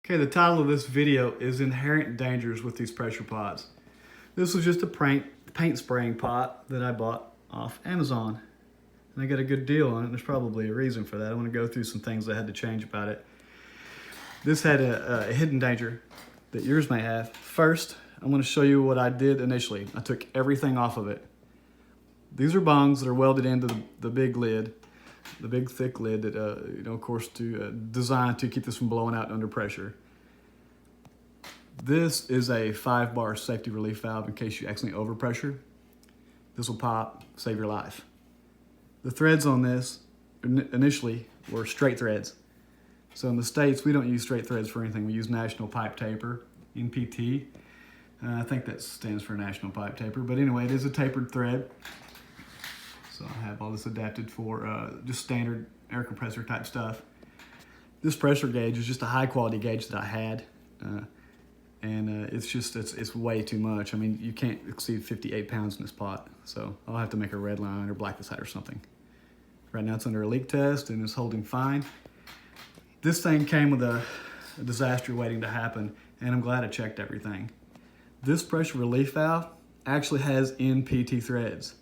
Okay, the title of this video is Inherent Dangers with these pressure pots. This was just a paint spraying pot that I bought off Amazon. And I got a good deal on it, and there's probably a reason for that. I want to go through some things I had to change about it. This had a hidden danger that yours may have. First, I'm going to show you what I did initially. I took everything off of it. These are bungs that are welded into the big lid, the big thick lid that, of course, designed to keep this from blowing out under pressure. This is a 5-bar safety relief valve in case you accidentally overpressure. This will pop, save your life. The threads on this initially were straight threads. So in the States, we don't use straight threads for anything. We use National Pipe Taper, NPT. I think that stands for National Pipe Taper. But anyway, it is a tapered thread. So I have all this adapted for just standard air compressor type stuff. This pressure gauge is just a high quality gauge that I had. It's way too much. I mean, you can't exceed 58 pounds in this pot. So I'll have to make a red line or black this out or something. Right now it's under a leak test and it's holding fine. This thing came with a disaster waiting to happen, and I'm glad I checked everything. This pressure relief valve actually has NPT threads,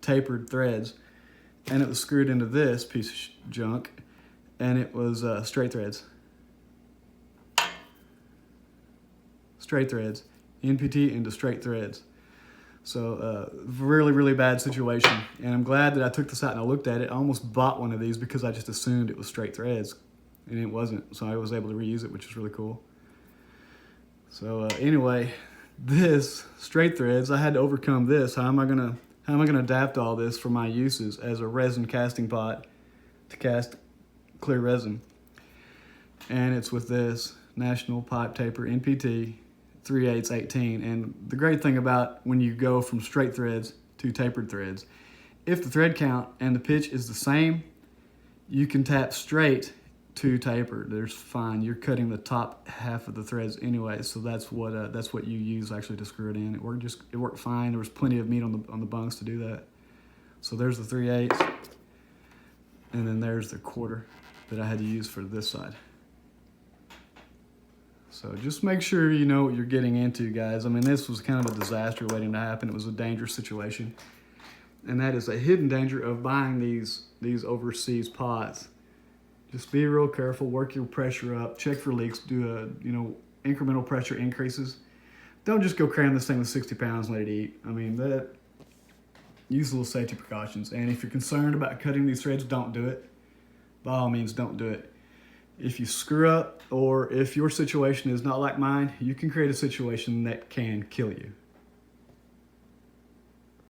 tapered threads, and it was screwed into this piece of junk, and it was straight threads. Straight threads, NPT into straight threads. So really, really bad situation. And I'm glad that I took this out and I looked at it. I almost bought one of these because I just assumed it was straight threads, and it wasn't. So I was able to reuse it, which is really cool. So anyway, this straight threads, I had to overcome this. How am I gonna adapt all this for my uses as a resin casting pot to cast clear resin? And it's with this National Pipe Taper NPT 3/8/18. And the great thing about when you go from straight threads to tapered threads, if the thread count and the pitch is the same, you can tap straight to tapered. There's fine. You're cutting the top half of the threads anyway, so that's what you use actually to screw it in. It worked fine. There was plenty of meat on the bungs to do that. So there's the 3/8, and then there's the 1/4 that I had to use for this side. So just make sure you know what you're getting into, guys. I mean, this was kind of a disaster waiting to happen. It was a dangerous situation. And that is a hidden danger of buying these overseas pots. Just be real careful, work your pressure up, check for leaks, do incremental pressure increases. Don't just go cram this thing with 60 pounds and let it eat. I mean, use a little safety precautions. And if you're concerned about cutting these threads, don't do it. By all means, don't do it. If you screw up, or if your situation is not like mine, you can create a situation that can kill you.